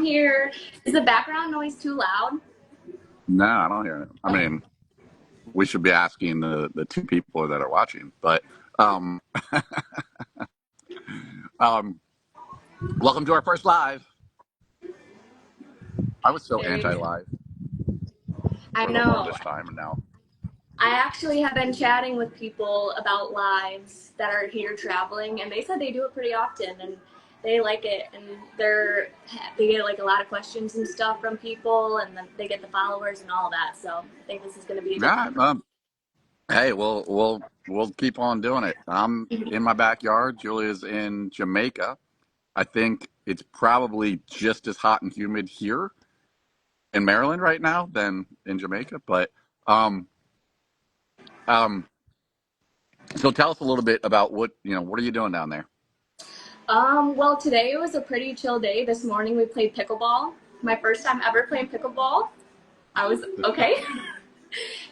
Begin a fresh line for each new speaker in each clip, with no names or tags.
don't hear. Is the background noise too loud?
No, I don't hear it. I
Okay.
mean, we should be asking the two people that are watching, but um, um, welcome to our first live. I was so
Very good.
anti-live
I
for the
know.
longest time, and now,
I actually have been chatting with people about lives that are here traveling, and they said they do it pretty often, and they like it, and they get like a lot of questions and stuff from people, and then they get the followers and all that. So I think this is going to be a good
yeah.
time.
Hey, we'll keep on doing it. I'm in my backyard. Julia's in Jamaica. I think it's probably just as hot and humid here in Maryland right now than in Jamaica. But um, um, so tell us a little bit about what are you doing down there?
Well, today was a pretty chill day. This morning we played pickleball. My first time ever playing pickleball. I was okay.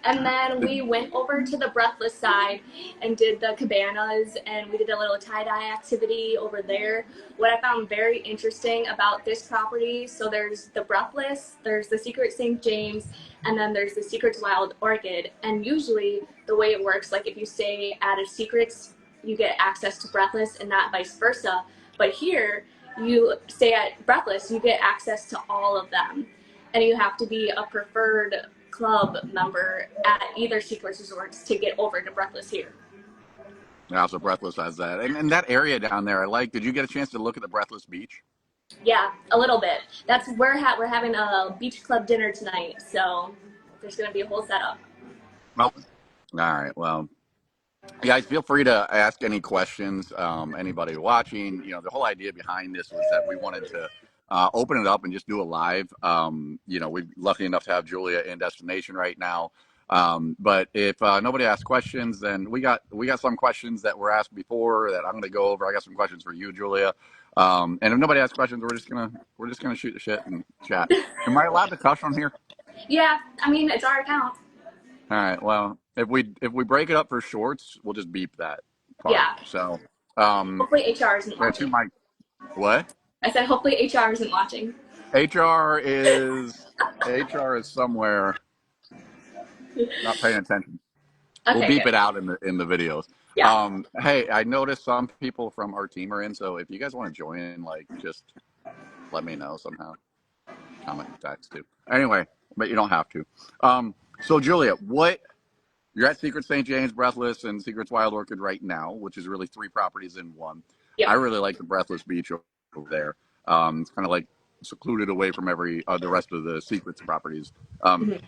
And then we went over to the breathless side and did the cabanas, and we did a little tie-dye activity over there. What I found very interesting about this property, so there's the breathless, there's the Secret St. James, and then there's the Secrets Wild Orchid. And usually the way it works, like if you stay at a Secrets, you get access to breathless and not vice versa. But here, you stay at breathless, you get access to all of them, and you have to be a preferred club member at either Secrets Resorts to get over to Breathless here.
Yeah, so Breathless has that, and that area down there. I like. Did you get a chance to look at the Breathless Beach?
Yeah, a little bit. That's we're having a beach club dinner tonight, so there's gonna be a whole setup.
Well, all right. Well, guys, feel free to ask any questions. Anybody watching, the whole idea behind this was that we wanted to open it up and just do a live. We're lucky enough to have Julia in destination right now. But if nobody asks questions, then we got some questions that were asked before that I'm going to go over. I got some questions for you, Julia. And if nobody asks questions, we're just gonna shoot the shit and chat. Am I allowed to cuss on here?
Yeah, I mean it's our account.
All right. Well, if we break it up for shorts, we'll just beep that part.
Yeah.
So, um,
Hopefully HR isn't
yeah, to
watching.
my what?
I said hopefully HR isn't watching.
HR is somewhere not paying attention. We'll
Okay,
beep
good.
it out in the videos.
Yeah.
Hey, I noticed some people from our team are in, so if you guys want to join, like, just let me know somehow. Comment, text too. Anyway, but you don't have to. So Julia, you're at Secret St. James, Breathless, and Secret's Wild Orchid right now, which is really three properties in one. I
Yep.
really like the Breathless Beach over there. It's kind of like secluded away from the rest of the Secrets properties. Um,
Mhm.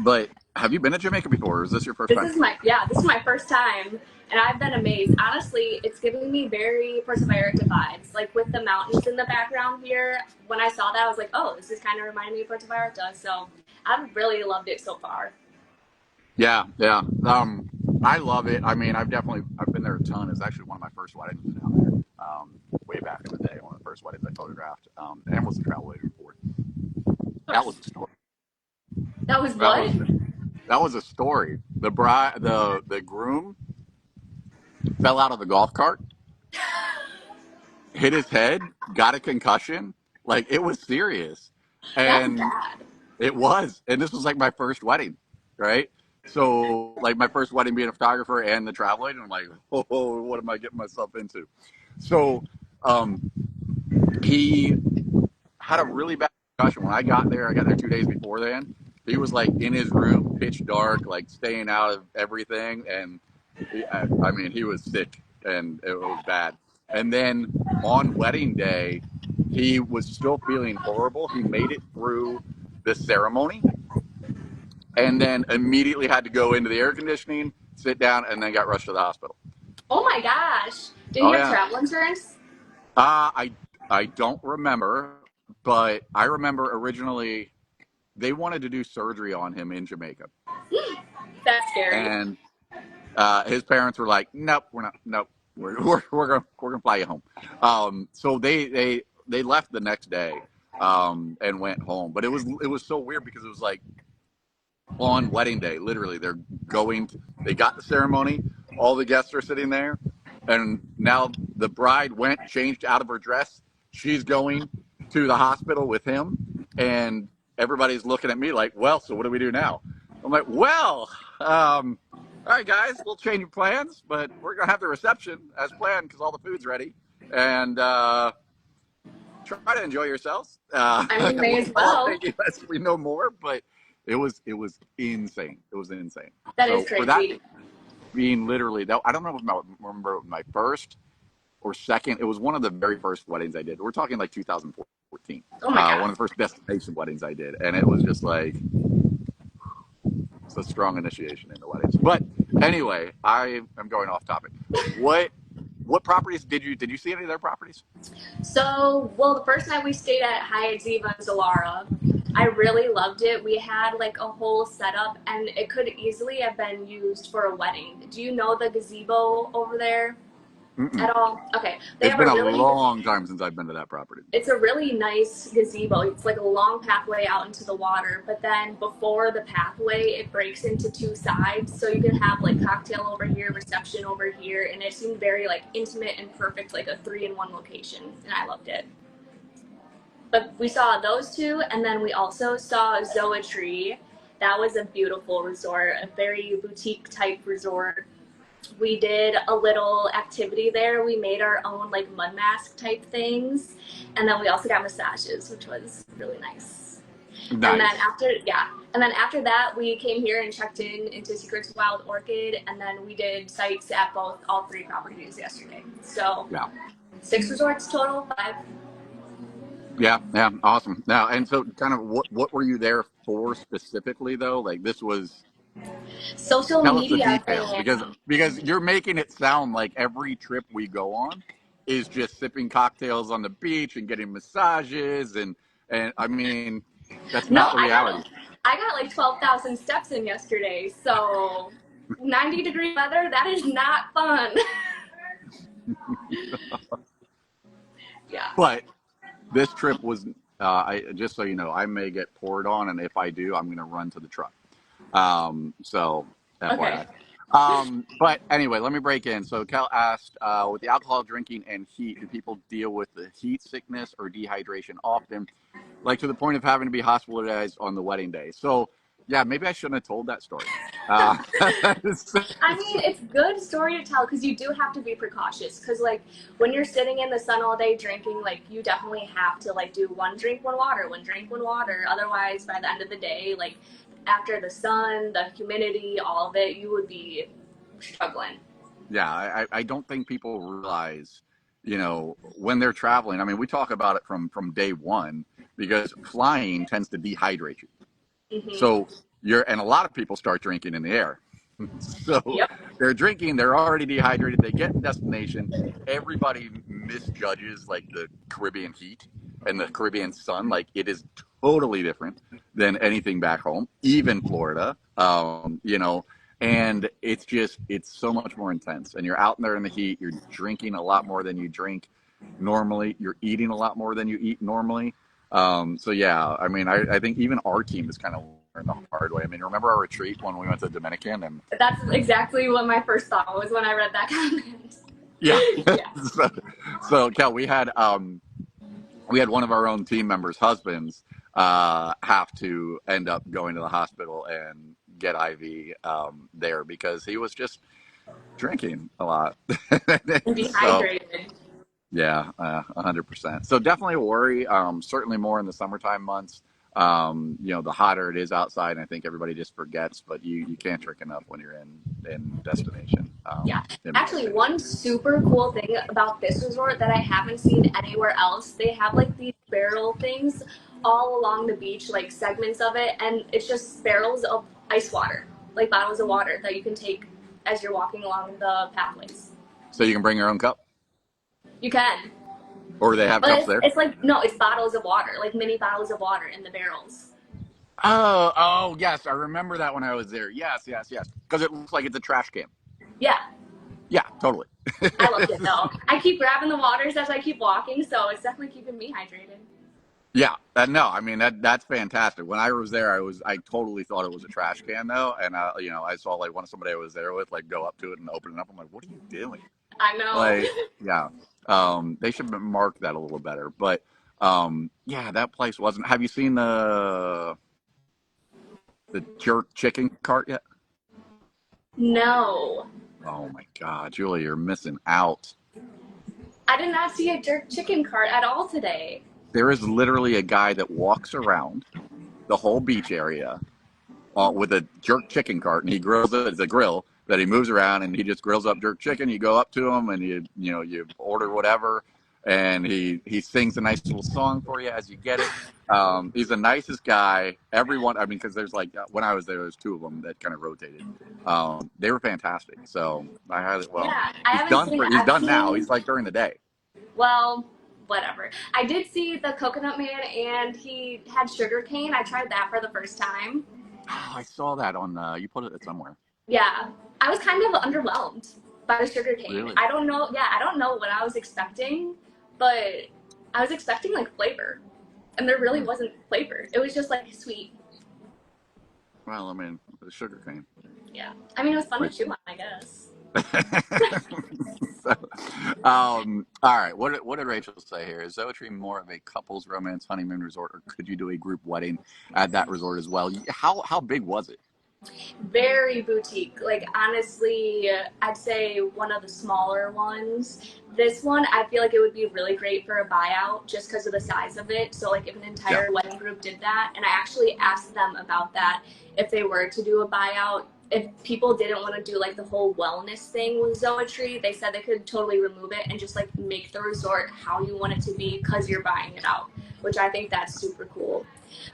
but have you been to Jamaica before, or is this your first time?
This is my first time, and I've been amazed. Honestly, it's giving me very Puerto Vallarta vibes, like with the mountains in the background here. When I saw that, I was like, oh, this is kind of reminding me of Puerto Vallarta. So I've really loved it so far.
Yeah, yeah. I love it. I mean, I've been there a ton. It's actually one of my first weddings down there. Way back in the day, one of the first weddings I photographed, and was a travel agent for it.
Of
That was
course.
a story.
That was
That
what?
was that was a story. The groom fell out of the golf cart, hit his head, got a concussion. Like, it was serious,
That's
and
bad.
it was. And this was like my first wedding, right? So, like, my first wedding being a photographer and the travel agent, I'm like, oh, what am I getting myself into? So, um, he had a really bad concussion. When I got there 2 days before then. He was like in his room, pitch dark, like staying out of everything, and I mean, he was sick, and it was bad. And then on wedding day, he was still feeling horrible. He made it through the ceremony, and then immediately had to go into the air conditioning, sit down, and then got rushed to the hospital.
Oh my gosh. Did he
Oh
have
yeah.
travel insurance?
Uh, I I don't remember, but I remember originally they wanted to do surgery on him in Jamaica,
That's scary.
and his parents were like, "Nope, we're not. Nope, we're gonna fly you home." So they left the next day and went home. But it was so weird because it was like on wedding day, literally. They got the ceremony. All the guests are sitting there, and now the bride went, changed out of her dress. She's going. to the hospital with him, and everybody's looking at me like, well, so what do we do now? I'm like, well, all right, guys, we'll change your plans, but we're gonna have the reception as planned because all the food's ready, and try to enjoy yourselves.
I mean, may
We'll
as
follow up
well.
maybe as we know more, but it was insane. It was insane.
That is
So for that
crazy.
being literally that, I don't know if I remember my first or second. It was one of the very first weddings I did. We're talking like 2014.
Oh my
One
god.
of the first destination weddings I did, and it was just like it's a strong initiation into weddings. But anyway, I am going off topic. What properties did you see any of their properties?
So, well, the first night we stayed at Hyatt Ziva in Zalara, I really loved it. We had like a whole setup, and it could easily have been used for a wedding. Do you know the gazebo over there
Mm-mm.
at all? Okay, they
It's
have
been
a
a
really
long time since I've been to that property.
it's a really nice gazebo. It's like a long pathway out into the water, but then before the pathway, it breaks into two sides, so you can have like cocktail over here, reception over here, and it seemed very like intimate and perfect, like a three-in-one location, and I loved it. But we saw those two, and then we also saw Zoetry. That was a beautiful resort, a very boutique type resort. We did a little activity there. We made our own like mud mask type things, and then we also got massages, which was really nice. And then
Nice.
after that, we came here and checked in into Secrets Wild Orchid, and then we did sites at all three properties yesterday. So
Yeah.
6 resorts total, 5.
Yeah, yeah, awesome. Now, and so kind of what were you there for specifically though? Like this was
Social
tell us the
media
details because
thing.
you're making it sound like every trip we go on is just sipping cocktails on the beach and getting massages and I mean that's
No,
not the reality.
I got like 12,000 steps in yesterday. So 90-degree weather, that is not fun. Yeah.
But this trip was I just so you know, I may get poured on and if I do, I'm going to run to the truck. So
Okay.
FYI. But anyway, let me break in. So Cal asked, with the alcohol drinking and heat, do people deal with the heat sickness or dehydration often, like to the point of having to be hospitalized on the wedding day? So yeah, maybe I shouldn't have told that story. Uh,
I mean, it's good story to tell because you do have to be precautious. Because like when you're sitting in the sun all day drinking, like you definitely have to like do one drink, one water, one drink, one water. Otherwise, by the end of the day, like after the sun, the humidity, all of it, you would be struggling.
yeah, I don't think people realize, when they're traveling. I mean, we talk about it from day one because flying tends to dehydrate you.
Hmm.
So and a lot of people start drinking in the air. So
Yep.
they're drinking, they're already dehydrated, they get in destination. Everybody misjudges like the Caribbean heat and the Caribbean sun. Like it is totally different than anything back home, even Florida. And it's so much more intense. And you're out there in the heat, you're drinking a lot more than you drink normally, you're eating a lot more than you eat normally. So yeah, I mean, I think even our team is kind of learned the hard way. I mean, remember our retreat when we went to Dominican and
That's exactly what my first thought was when I read that comment.
yeah.
Yeah.
so, Kel, we had one of our own team members' husbands have to end up going to the hospital and get IV there because he was just drinking a lot.
And
So
dehydrated.
yeah, 100%. So definitely a worry. Certainly more in the summertime months. The hotter it is outside, and I think everybody just forgets. But you can't drink enough when you're in destination.
Yeah.
In my
Actually,
opinion.
one super cool thing about this resort that I haven't seen anywhere else, they have like these barrel things all along the beach, like segments of it, and it's just barrels of ice water, like bottles of water that you can take as you're walking along the pathways.
So you can bring your own cup,
You can.
or they have
But
cups
it's,
there.
it's like, no, it's bottles of water, like mini bottles of water in the barrels.
Oh, yes, I remember that when I was there. Yes, yes, yes. Because it looks like it's a trash can.
Yeah.
Yeah, totally.
I loved it though. I keep grabbing the waters as I keep walking, so it's definitely keeping me hydrated.
Yeah, no, I mean that's fantastic. When I was there, I totally thought it was a trash can though, and I saw like somebody I was there with like go up to it and open it up. I'm like, what are you doing?
I know.
Like, yeah, they should mark that a little better. But Yeah, that place wasn't. Have you seen the jerk chicken cart yet?
No.
Oh my God, Julie, you're missing out.
I did not see a jerk chicken cart at all today.
There is literally a guy that walks around the whole beach area with a jerk chicken cart, and he grills it. It's a grill that he moves around, and he just grills up jerk chicken. You go up to him, and you order whatever, and he sings a nice little song for you as you get it. He's the nicest guy. Everyone, I mean, because there's like when I was there, there's two of them that kind of rotated. They were fantastic. So I highly well,
Yeah, I haven't seen it.
he's
I've
done now.
seen,
He's like during the day.
well, whatever. I did see the Coconut Man and he had sugar cane. I tried that for the first time.
Oh, I saw that on you put it somewhere.
Yeah, I was kind of underwhelmed by the sugar cane.
Really?
I don't know. Yeah, I don't know what I was expecting, but I was expecting like flavor, and there really
Hmm.
wasn't flavor. It was just like sweet.
Well, I mean, the sugar cane.
Yeah, I mean it was fun to
But
chew on, I guess.
so, all right. What did Rachel say here? Is Zoetree more of a couples romance honeymoon resort, or could you do a group wedding at that resort as well? How big was it?
Very boutique. Like honestly, I'd say one of the smaller ones. This one, I feel like it would be really great for a buyout just because of the size of it. So like if an
Yeah.
entire wedding group did that, and I actually asked them about that if they were to do a buyout. If people didn't want to do like the whole wellness thing with Zoetry, they said they could totally remove it and just like make the resort how you want it to be because you're buying it out, which I think that's super cool.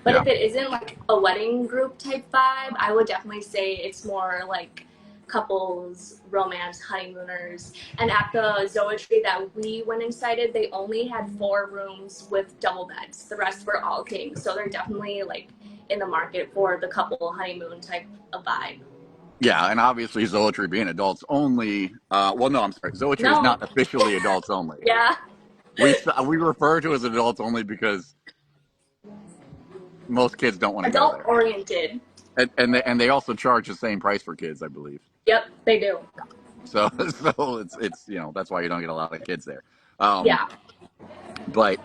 But
Yeah.
if it isn't like a wedding group type vibe, I would definitely say it's more like couples, romance, honeymooners. And at the Zoetry that we went and cited, they only had 4 rooms with double beds. The rest were all kings. So they're definitely like in the market for the couple honeymoon type of vibe.
Yeah, and obviously Zoetry being adults only. Well, no, I'm sorry. Zoetry is
No,
not officially adults only.
yeah,
We refer to it as adults only because most kids don't want to go
adult
there,
oriented.
and they also charge the same price for kids, I believe.
Yep, they do.
So so it's that's why you don't get a lot of kids there. Um,
Yeah.
but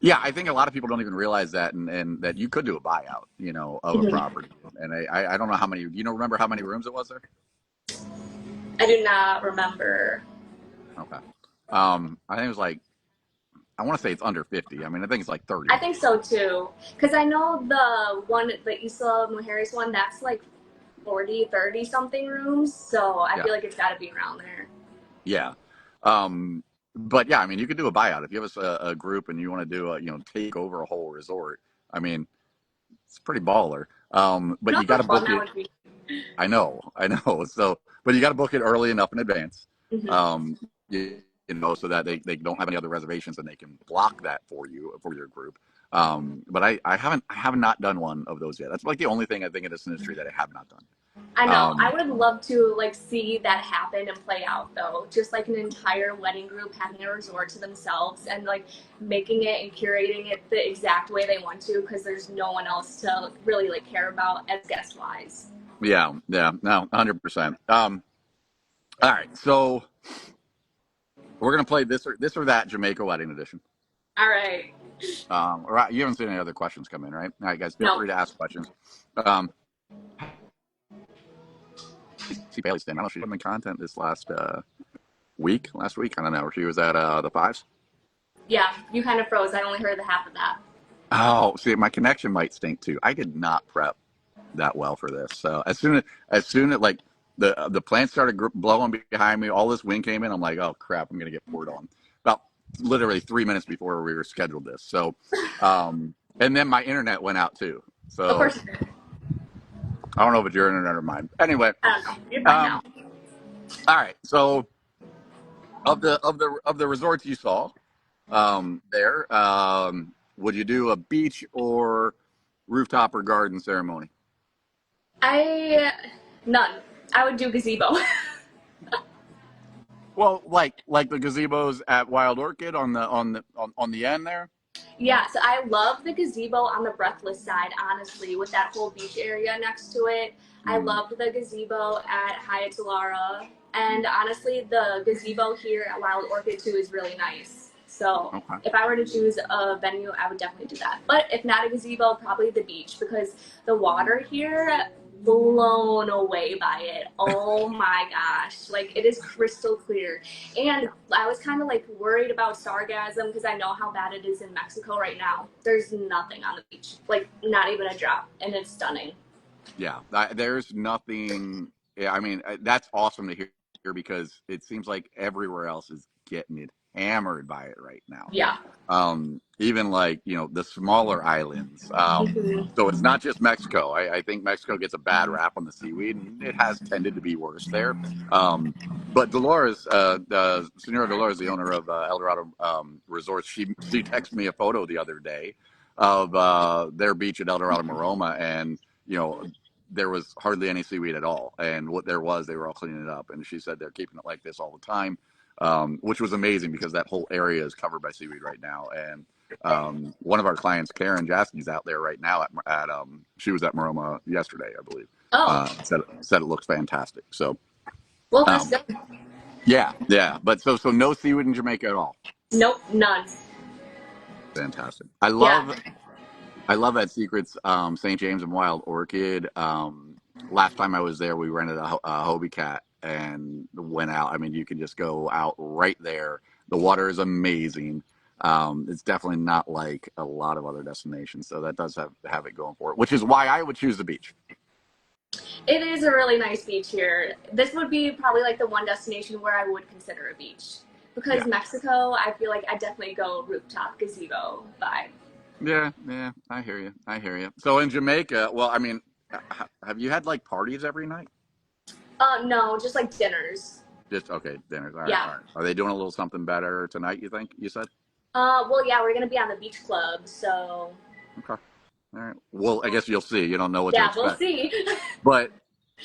yeah, I think a lot of people don't even realize that, and that you could do a buyout, of a
Mhm.
property. And I don't know how many. Remember how many rooms it was there?
I do not remember.
Okay. I think it was like I want to say it's under 50. I mean, I think it's like 30.
I think so too. Because I know the Isla Mujeres one, that's like 40, 30 something rooms. So I
Yeah.
feel like it's got to be around there.
Yeah. But yeah, I mean, you could do a buyout if you have a group and you want to do take over a whole resort. I mean, it's pretty baller.
You
But
know
you got
how
to
fun
book
that
it.
would be?
I know. So, but you got to book it early enough in advance.
Hmm.
Um, so that they don't have any other reservations and they can block that for you for your group. But I have not done one of those yet. That's like the only thing I think in this industry that I have not done.
I know. I
Um,
would love to like see that happen and play out though. Just like an entire wedding group having a resort to themselves and like making it and curating it the exact way they want to because there's no one else to really like care about as guest wise.
yeah, no, 100%. All right, so we're gonna play this or that Jamaica wedding edition.
All right.
All right, you haven't seen any other questions come in, right? All right, guys, feel
No.
free to ask questions. Um, see Bailey's thing. I don't know if she put in the content this last week. I don't know. She was at the fives.
Yeah, you kind of froze. I only heard the half of that.
Oh, see, my connection might stink too. I did not prep that well for this. So as soon as like the plants started blowing behind me, all this wind came in. I'm like, oh crap, I'm gonna get poured on. About literally 3 minutes before we were scheduled this. So, and then my internet went out too.
Of
So
course,
I don't know if it's your internet or mine. Anyway,
I don't know. You're fine now.
um, all right. So of the resorts you saw, there, would you do a beach or rooftop or garden ceremony?
I none. I would do gazebo.
Well, like the gazebos at Wild Orchid on the end there.
Yeah, so I love the gazebo on the Breathless side, honestly, with that whole beach area next to it. I
Mm,
loved the gazebo at Hyatt Tulara. And honestly, the gazebo here at Wild Orchid too is really nice. So
Okay.
if I were to choose a venue, I would definitely do that. But if not a gazebo, probably the beach because the water here, blown away by it. Oh my gosh. Like it is crystal clear. And I was kind of like worried about sargassum because I know how bad it is in Mexico right now. There's nothing on the beach, like not even a drop, and it's stunning.
Yeah, there's nothing. Yeah, I mean that's awesome to hear because it seems like everywhere else is getting it hammered by it right now.
Yeah.
Even like the smaller islands.
Hmm.
So it's not just Mexico. I think Mexico gets a bad rap on the seaweed, and it has tended to be worse there. Um, but Dolores, Senora Dolores, the owner of El Dorado Resorts, she texted me a photo the other day of their beach at El Dorado Maroma, and you know there was hardly any seaweed at all. And what there was, they were all cleaning it up. And she said they're keeping it like this all the time, which was amazing because that whole area is covered by seaweed right now. And one of our clients, Karen Jaskey's out there right now at she was at Maroma yesterday, I believe.
Oh,
Said it looks fantastic. So
well, that's
um,
good.
yeah. But so no seaweed in Jamaica at all.
Nope, none.
Fantastic.
Yeah.
I love at Secrets, St. James and Wild Orchid. Last time I was there, we rented a Hobie Cat and went out. I mean, you can just go out right there. The water is amazing. It's definitely not like a lot of other destinations, so that does have it going for it, which is why I would choose the beach.
It is a really nice beach here. This would be probably like the one destination where I would consider a beach. Because
Yeah,
Mexico, I feel like I definitely go rooftop gazebo vibe.
yeah. I hear you. I hear you. So in Jamaica, well, I mean, have you had like parties every night?
No, just like dinners.
Just okay, dinners. All right,
Yeah.
all right. Are they doing a little something better tonight? You think? You said.
Well, yeah, we're gonna be on the beach club, so
Okay. All right. Well, I guess you'll see. You don't know what to
yeah, we'll
expect.
see.
But,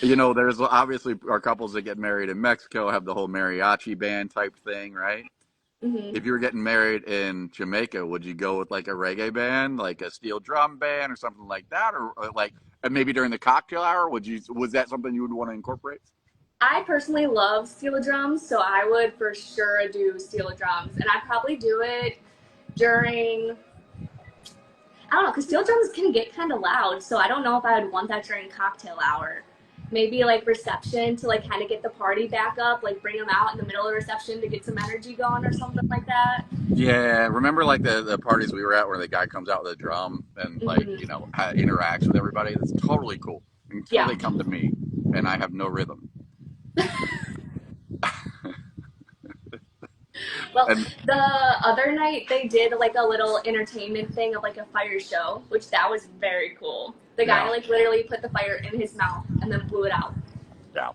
there's obviously our couples that get married in Mexico have the whole mariachi band type thing, right?
Hmm.
If you were getting married in Jamaica, would you go with like a reggae band, like a steel drum band or something like that? Or like, and maybe during the cocktail hour, was that something you would want to incorporate?
I personally love steel drums, so I would for sure do steel drums, and I'd probably do it during I don't know, because steel drums can get kind of loud, so I don't know if I would want that during cocktail hour. Maybe like reception to like kind of get the party back up, like bring them out in the middle of reception to get some energy going or something like that.
Yeah, remember like the parties we were at where the guy comes out with a drum and like
Hmm.
interacts with everybody. That's totally cool until
Yeah.
they come to me and I have no rhythm.
Well,
And
the other night they did like a little entertainment thing of like a fire show, which that was very cool. The guy
yeah,
like literally put the fire in his mouth and then blew it out.
yeah.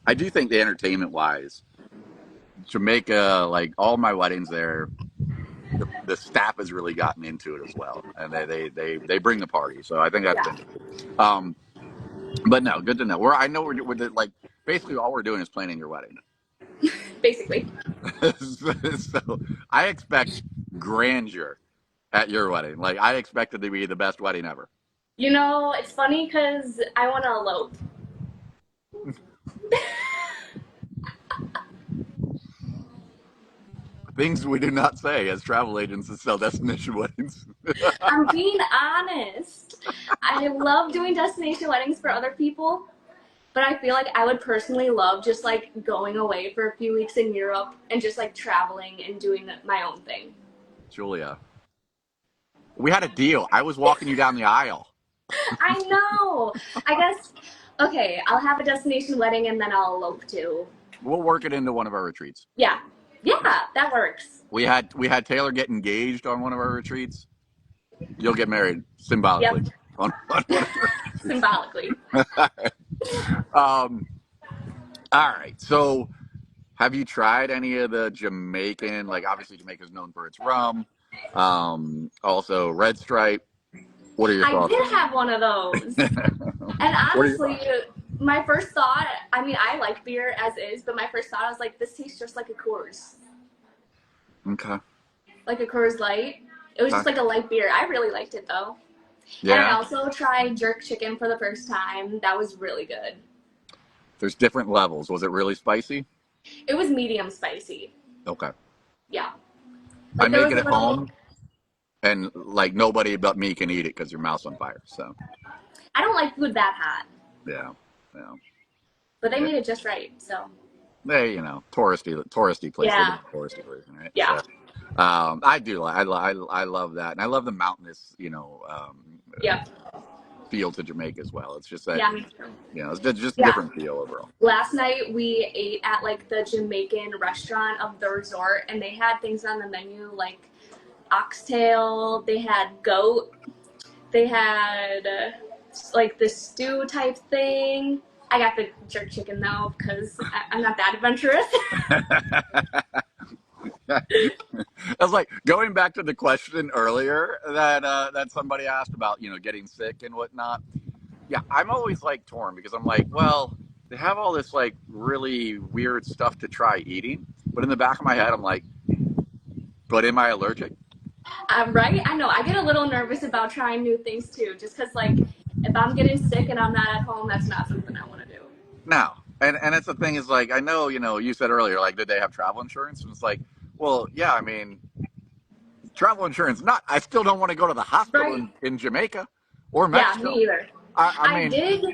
I do think the entertainment wise, Jamaica, like all my weddings there, the staff has really gotten into it as well, and they bring the party. So I think that's
Yeah,
been cool. Um, but no, good to know. I know we're like basically all we're doing is planning your wedding.
basically.
So I expect grandeur at your wedding. Like I expect it to be the best wedding ever.
You know, it's funny because I want to elope.
Things we do not say as travel agents that sell destination weddings.
I'm being honest. I love doing destination weddings for other people, but I feel like I would personally love just like going away for a few weeks in Europe and just like traveling and doing my own thing.
Julia, we had a deal. I was walking you down the aisle.
I know. I guess, okay, I'll have a destination wedding and then I'll elope too.
We'll work it into one of our retreats.
Yeah. Yeah, that works.
We had Taylor get engaged on one of our retreats. You'll get married symbolically
Yep,
on one of our
symbolically.
retreats. um, all right. So, have you tried any of the Jamaican? Like, obviously, Jamaica's known for its rum. Also, Red Stripe. What are your
I
thoughts
did
on
have one of those. And
what are your
honestly,
thoughts?
my first thought, I mean, I like beer as is, but my first thought I was like, this tastes just like a Coors.
Okay.
Like a Coors Light. It was just
Okay.
like a light beer. I really liked it though. And I
Yeah.
also tried jerk chicken for the first time. That was really good.
There's different levels. Was it really spicy?
It was medium spicy.
Okay.
Yeah.
I
Like there
make
was
it
a
at
little.
home, and like nobody but me can eat it because your mouth's on fire. So
I don't like food that hot,
yeah, yeah,
but they
yeah.
made it just right. So
They, touristy place. They do
yeah,
the touristy version, right?
yeah,
So I do. I love that, and I love the mountainous,
yeah,
feel to Jamaica as well. It's just that,
yeah. Me too.
it's just a
Yeah.
different feel overall.
Last night we ate at like the Jamaican restaurant of the resort, and they had things on the menu like oxtail. They had goat. They had like the stew type thing. I got the jerk chicken though because I'm not that adventurous.
I was like going back to the question earlier that somebody asked about, getting sick and whatnot. Yeah, I'm always like torn because I'm like, well, they have all this like really weird stuff to try eating, but in the back of my head, I'm like, but am I allergic?
Right? I know. I get a little nervous about trying new things too, just because like if I'm getting sick and I'm not at home, that's not something I want to do.
No. And it's the thing is like I know, you said earlier, like, did they have travel insurance? And it's like, well, yeah, I mean, travel insurance not I still don't want to go to the hospital
Right?
in Jamaica or
Yeah, me
Mexico.
either.
I
I
mean,
did.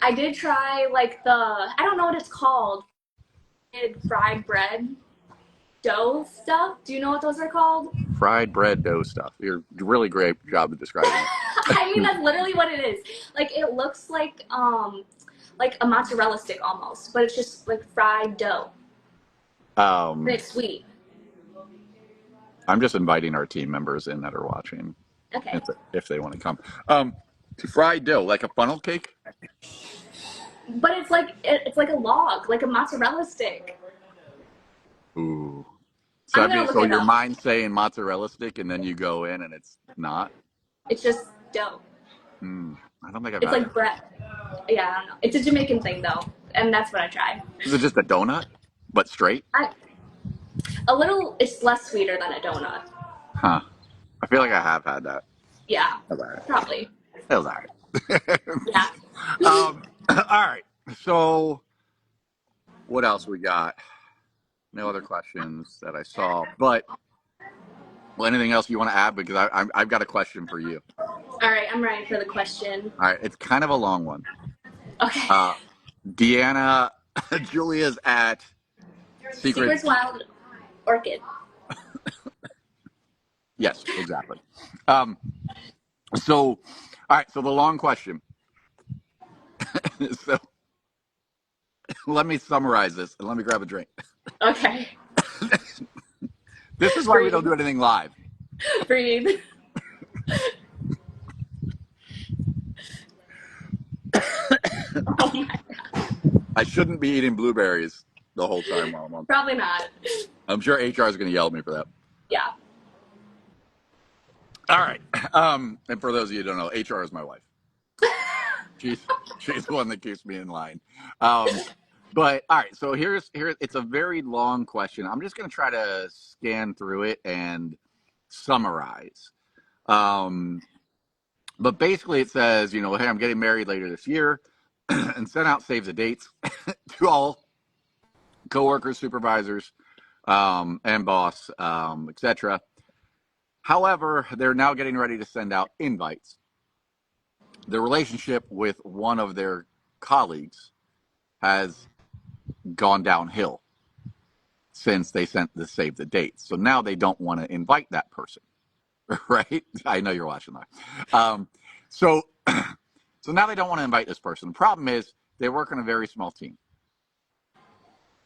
I did try like the I don't know what it's called. Fried bread dough stuff. Do you know what those are called?
fried bread dough stuff. You're really great job of describing it.
I mean that's literally what it is. Like it looks like a mozzarella stick almost, but it's just like fried dough. And
Um,
it's sweet.
I'm just inviting our team members in that are watching
Okay.
if they want to come. Um, Fried dough, like a funnel cake.
But it's like a log, like a mozzarella stick.
Ooh. So
I'm gonna look
so
it
your
up.
mind's saying mozzarella stick, and then you go in, and it's not.
It's just dough.
I don't think I've
It's
had
like
that.
bread. Yeah, I don't know. It's a Jamaican thing though, and that's what I tried.
Is it just a donut, but straight?
I a little. It's less sweeter than a donut.
Huh. I feel like I have had that.
Yeah,
That was all right.
probably.
That was all right.
Yeah.
All right. So what else we got? No other questions that I saw. But well, anything else you want to add? Because I've got a question for you.
All right, I'm ready for the question.
All right. It's kind of a long one.
Okay.
Uh, Deanna, Julia's at Secret.
Secret's Wild Orchid.
Yes, exactly. Um, so, all right. So the long question. So let me summarize this and let me grab a drink.
Okay.
This is why we don't
Breathe.
do anything live.
Breathe. Oh my god.
I shouldn't be eating blueberries the whole time while I'm on.
Probably not.
I'm sure HR is going to yell at me for that.
Yeah.
All right. And for those of you who don't know, HR is my wife. She's she's the one that keeps me in line. But all right, so here it's a very long question. I'm just going to try to scan through it and summarize. But basically, it says, hey, I'm getting married later this year, and sent out saves the dates to all coworkers, supervisors, and boss, etc. However, they're now getting ready to send out invites. The relationship with one of their colleagues has gone downhill since they sent the save the dates. So now they don't want to invite that person, right? I know you're watching that. So, so now they don't want to invite this person. The problem is they work on a very small team.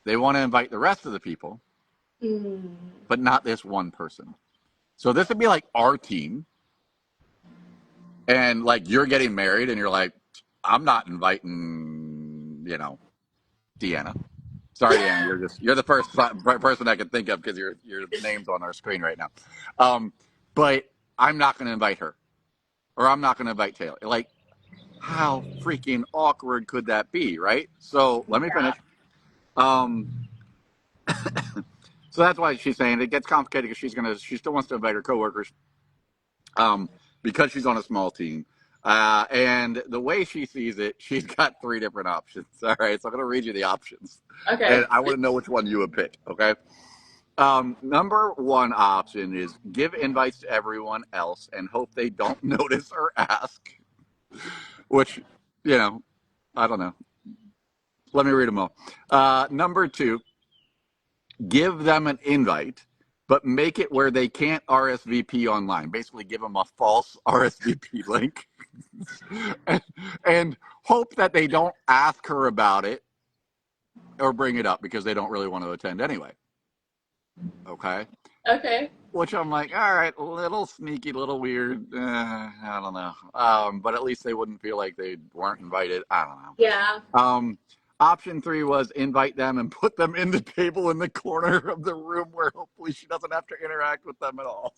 They want to invite the rest of the people, but not this one person. So this would be like our team, and like you're getting married, and you're like, I'm not inviting, Deanna. Sorry, Deanna, you're the first person I can think of because your name's on our screen right now. But I'm not going to invite her, or I'm not going to invite Taylor. Like, how freaking awkward could that be, right? So let me finish. So that's why she's saying it gets complicated because she still wants to invite her coworkers, because she's on a small team. And the way she sees it, she's got three different options. All right, so I'm going to read you the options, and
Okay.
I want to know which one you would pick. Okay. Number one option is give invites to everyone else and hope they don't notice or ask, which, you know, I don't know. Let me read them all. Number two, give them an invite, but make it where they can't RSVP online. Basically, give them a false RSVP link and, and hope that they don't ask her about it or bring it up because they don't really want to attend anyway. Okay.
Okay.
Which I'm like, all right, a little sneaky, little weird. I don't know. But at least they wouldn't feel like they weren't invited. I don't
Yeah.
know. Option three was invite them and put them in the table in the corner of the room where hopefully she doesn't have to interact with them at all.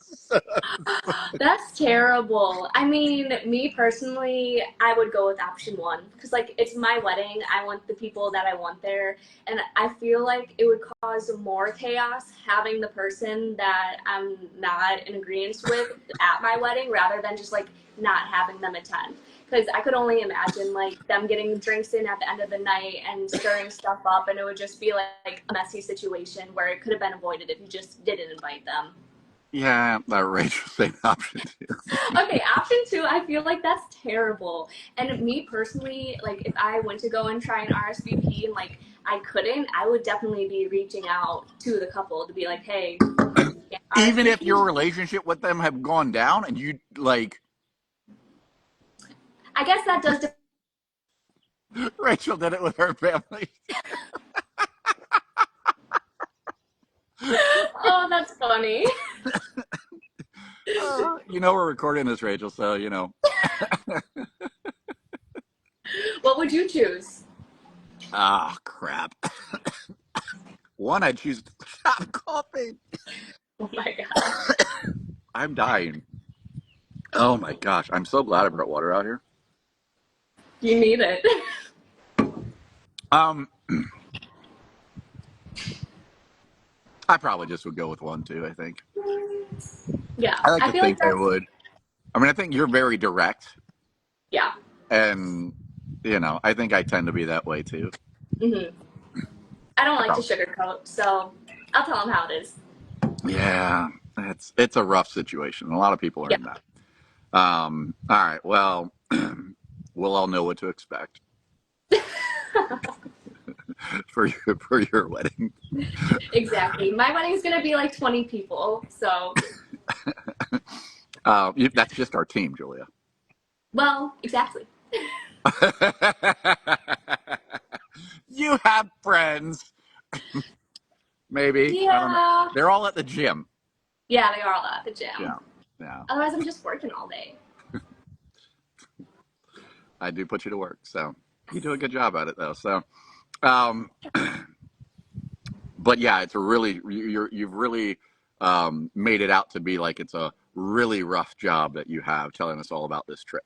That's terrible. I mean, me personally, I would go with option one because, like, it's my wedding. I want the people that I want there. And I feel like it would cause more chaos having the person that I'm not in agreement with at my wedding rather than just, like, not having them attend. Because I could only imagine, like, them getting drinks in at the end of the night and stirring stuff up, and it would just be, like a messy situation where it could have been avoided if you just didn't invite them.
Yeah, that Rachel saying option two.
Okay, option two, I feel like that's terrible. And me personally, like if I went to go and try an RSVP and like I couldn't, I would definitely be reaching out to the couple to be like, hey,
Even if your
RSVP.
relationship with them have gone down and you like
I guess that does.
Rachel did it with her family.
Oh, that's funny.
You know we're recording this, Rachel, so you know.
What would you choose?
Ah, crap. One, I'd choose to stop coughing.
Oh my god,
I'm dying. Oh my gosh, I'm so glad I brought water out here.
you need it.
Um, I probably just would go with one too. I think.
Yeah,
I like
I
to
feel like
think I
that's
would. I mean, I think you're very direct,
yeah.
and you know, I think I tend to be that way too.
Hmm. I don't
I
like to
probably.
sugarcoat, so I'll tell them how it is.
Yeah, it's a rough situation. A lot of people are
Yeah.
in that. All right. Well, we'll all know what to expect for your wedding.
Exactly. My wedding's gonna be like 20 people, so
That's just our team, Julia.
well, exactly.
You have friends, maybe. I don't know.
Yeah.
They're all at the gym.
Yeah, they are all at the gym.
Yeah, yeah.
Otherwise, I'm just working all day.
I do put you to work, so you do a good job at it, though. So, um, but yeah, it's a really you've really made it out to be like it's a really rough job that you have telling us all about this trip.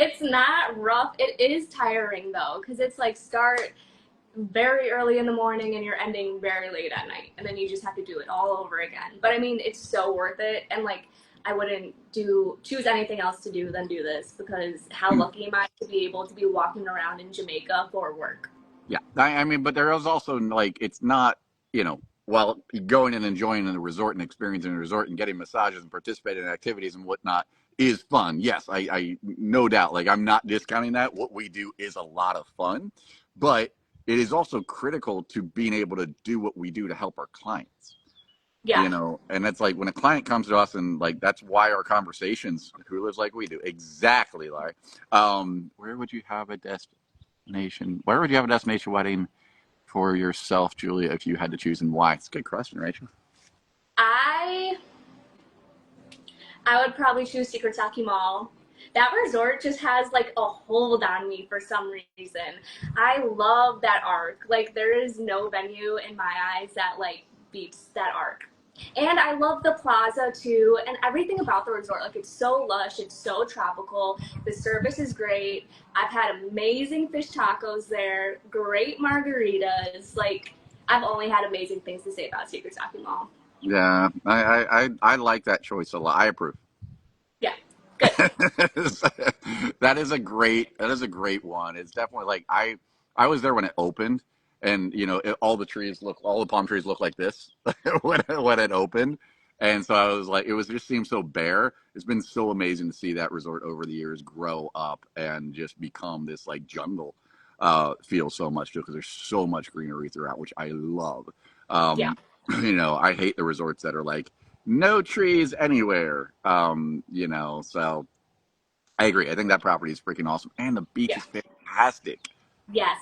It's not rough. It is tiring though, because it's like start very early in the morning and you're ending very late at night, and then you just have to do it all over again. But I mean, it's so worth it, and like I wouldn't do choose anything else to do than do this because how lucky am I to be able to be walking around in Jamaica for work?
Yeah, I mean, but there is also like it's not while going and enjoying the resort and experiencing the resort and getting massages and participating in activities and whatnot is fun. Yes, I no doubt. Like I'm not discounting that. What we do is a lot of fun, but it is also critical to being able to do what we do to help our clients.
Yeah.
And it's like when a client comes to us and like that's why our conversations, who lives like we do, exactly like, where would you have a destination? Where would you have a destination wedding for yourself, Julia, if you had to choose, and why? It's a good question, Rachel.
I I would probably choose Secretaki Mall. That resort just has like a hold on me for some reason. I love that arc. Like there is no venue in my eyes that like beats that arc. And I love the plaza too, and everything about the resort. Like it's so lush, it's so tropical. The service is great. I've had amazing fish tacos there, great margaritas. Like I've only had amazing things to say about Secretaki Mall.
Yeah, I like that choice a lot. I approve.
Yeah, good.
That is a great one. It's definitely like I was there when it opened, and all the trees look, all the palm trees look like this when it opened. And so I was like, it was just seemed so bare. It's been so amazing to see that resort over the years grow up and just become this like jungle feel so much too, because there's so much greenery throughout, which I love.
Yeah.
Um, I hate the resorts that are like no trees anywhere. So I agree. I think that property is freaking awesome, and the beach
Yeah.
is fantastic.
Yes.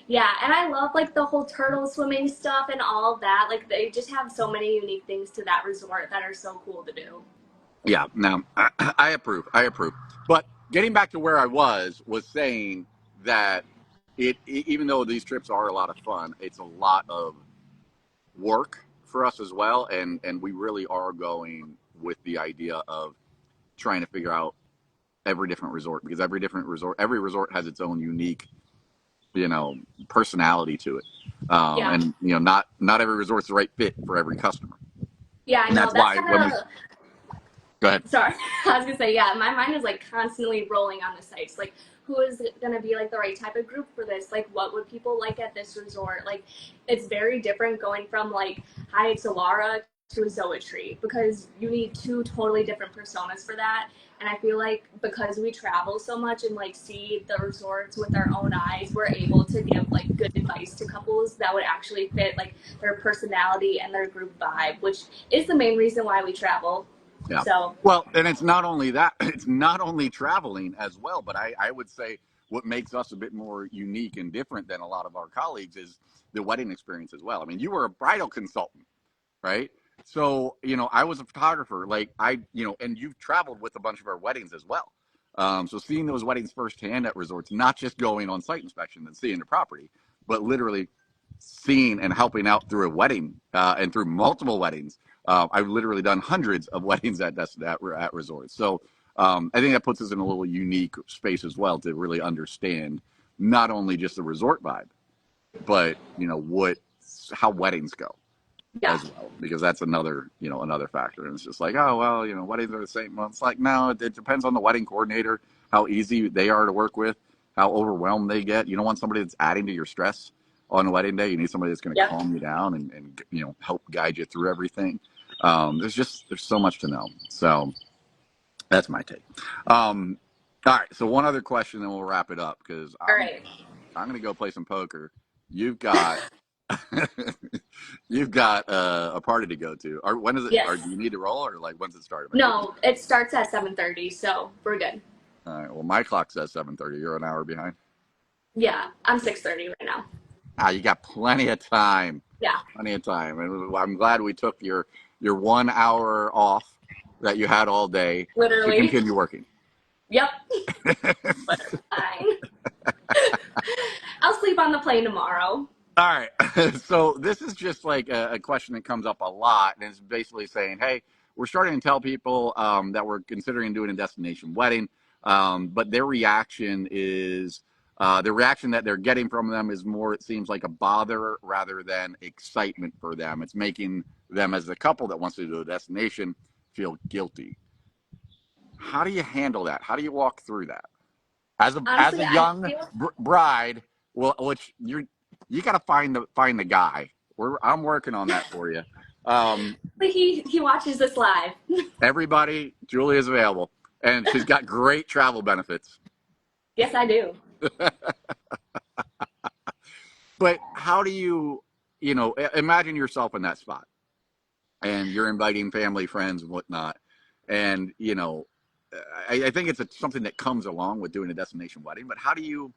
Yeah, and I love like the whole turtle swimming stuff and all of that. Like they just have so many unique things to that resort that are so cool to do.
Yeah, no, I approve. I approve. But getting back to where I was saying that even though these trips are a lot of fun, it's a lot of work for us as well, and we really are going with the idea of trying to figure out every different resort, because every resort has its own unique, you know, personality to it.
Yeah.
And not every resort's the right fit for every customer.
Yeah, I
And
know.
that's
That's
why
kind
when we
of
go ahead.
sorry. I was gonna say, yeah, my mind is like constantly rolling on the sites. Like, who is gonna be like the right type of group for this? Like, what would people like at this resort? Like, it's very different going from like Hyatt Solara to a Zoetry because you need two totally different personas for that. And I feel like because we travel so much and like see the resorts with our own eyes, we're able to give like good advice to couples that would actually fit like their personality and their group vibe, which is the main reason why we travel.
Yeah.
So
Well, and it's not only that, it's not only traveling as well, but I would say what makes us a bit more unique and different than a lot of our colleagues is the wedding experience as well. I mean, you were a bridal consultant, right? So, I was a photographer, like and you've traveled with a bunch of our weddings as well. So seeing those weddings firsthand at resorts, not just going on site inspection and seeing the property, but literally seeing and helping out through a wedding and through multiple weddings. I've literally done hundreds of weddings at resorts. So I think that puts us in a little unique space as well to really understand not only just the resort vibe, but how weddings go
yeah,
as well, because that's another factor. And it's just like, oh well, weddings are the same. Well, it's like, no, it depends on the wedding coordinator, how easy they are to work with, how overwhelmed they get. You don't want somebody that's adding to your stress on the wedding day. You need somebody that's going to
yep.
calm you down and help guide you through everything. There's so much to know. So that's my take. Um, all right, so one other question, then we'll wrap it up, because
All
I'm
right.
I'm gonna go play some poker. You've got you've got a party to go to. Or when is it? Or do
Yes.
you need to roll, or like when's it start? Am I tripping?
No, it starts at 7:30, so we're good.
All right. Well, my clock says 7:30. You're an hour behind.
Yeah, I'm 6:30 right now.
Ah, you got plenty of time.
Yeah,
Plenty of time, and I'm glad we took your 1 hour off that you had all day to
literally.
continue working.
Yep, but fine. I'll sleep on the plane tomorrow.
All right. So this is just like a question that comes up a lot, and it's basically saying, "Hey, we're starting to tell people that we're considering doing a destination wedding, but the reaction that they're getting from them is more. It seems like a bother rather than excitement for them. It's making them, as a couple that wants to do a destination, feel guilty. How do you handle that? How do you walk through that?" As
Honestly,
a
I
young
feel
bride, well, which you got to find the guy. I'm working on that for you. Um,
like he watches this live.
Everybody, Julie is available, and she's got great travel benefits.
Yes, I do.
But how do imagine yourself in that spot, and you're inviting family, friends, and whatnot, and I think it's something that comes along with doing a destination wedding. But how do you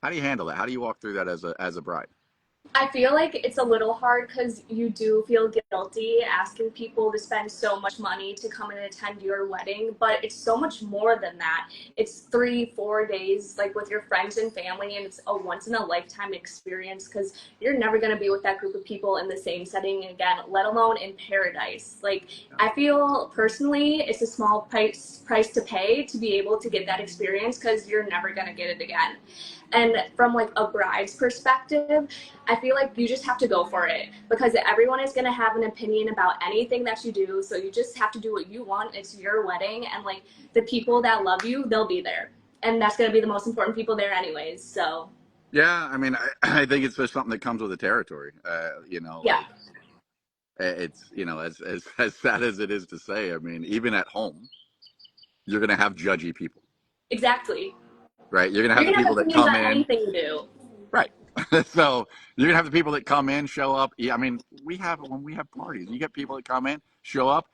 handle that? How do you walk through that as a bride?
I feel like it's a little hard because you do feel guilty asking people to spend so much money to come and attend your wedding, but it's so much more than that. It's 3, 4 days like with your friends and family, and it's a once in a lifetime experience because you're never going to be with that group of people in the same setting again, let alone in paradise. Like I feel personally, it's a small price to pay to be able to get that experience because you're never going to get it again. And from like a bride's perspective, I feel like you just have to go for it because everyone is going to have an opinion about anything that you do. So you just have to do what you want. It's your wedding. And like the people that love you, they'll be there. And that's going to be the most important people there, anyways. So,
Yeah, I mean, I think it's just something that comes with the territory.
Yeah,
Like it's as sad as it is to say. I mean, even at home, you're gonna have judgy people,
exactly.
right? You're gonna have
You're
the
gonna have
people that
opinions
come
on
in,
anything you do.
right? So you're gonna have the people that come in, show up. I mean, we have when we have parties, you get people that come in, show up,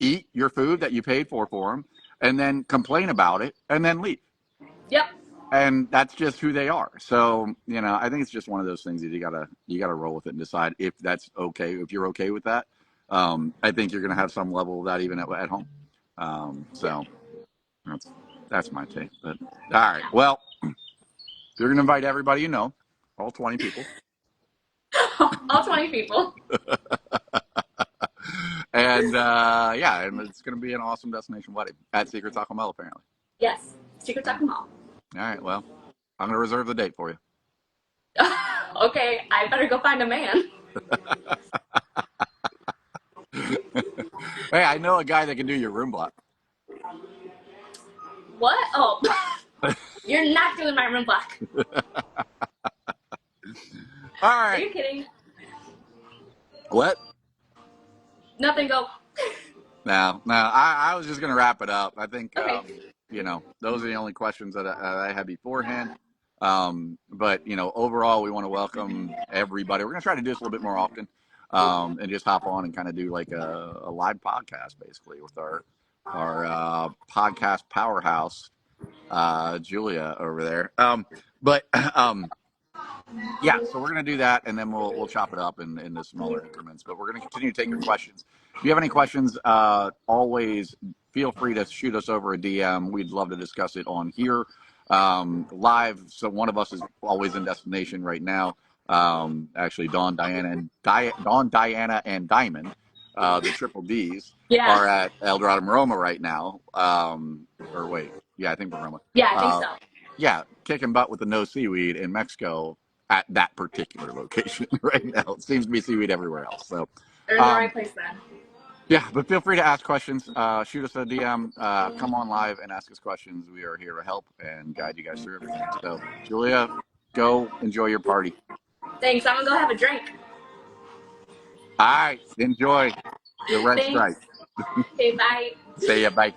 eat your food that you paid for them, and then complain about it, and then leave.
Yep.
And that's just who they are. So I think it's just one of those things that you gotta roll with it and decide if that's okay. If you're okay with that, I think you're gonna have some level of that even at home.
Yeah.
So that's my take. But all right, well, you're gonna invite everybody all 20 people,
All 20 people.
and yeah, and it's gonna be an awesome destination wedding at Secret Taco Bell apparently.
Yes. Secret
All right,
Taco Mall.
all right. Well, I'm gonna reserve the date for you.
Okay, I better go find a man.
Hey, I know a guy that can do your room block.
What? Oh, you're not doing my room block.
All
Are
right.
you kidding?
What?
Nothing. Go.
No. I was just gonna wrap it up. I think
Okay.
those are the only questions that I had beforehand. But overall, we want to welcome everybody. We're gonna try to do this a little bit more often, and just hop on and kind of do like a live podcast, basically, with our podcast powerhouse, Julia over there. But yeah, so we're gonna do that, and then we'll chop it up in the smaller increments. But we're gonna continue to take your questions. If you have any questions, always feel free to shoot us over a DM. We'd love to discuss it on here live. So one of us is always in destination right now. Actually, Dawn, Diana, and Diamond, the triple D's,
Yeah.
are at El Dorado Maroma right now. Or wait, yeah, I think Maroma.
Yeah, I think
Uh,
so.
yeah, kicking butt with the no seaweed in Mexico at that particular location right now. It seems to be seaweed everywhere else. So,
They're in the right
um,
place then.
yeah, but feel free to ask questions. Shoot us a DM. Come on live and ask us questions. We are here to help and guide you guys through everything. So, Julia, go enjoy your party.
Thanks. I'm gonna go have a drink.
All right, enjoy the red
Thanks.
stripe.
Okay, bye.
See ya. Bye.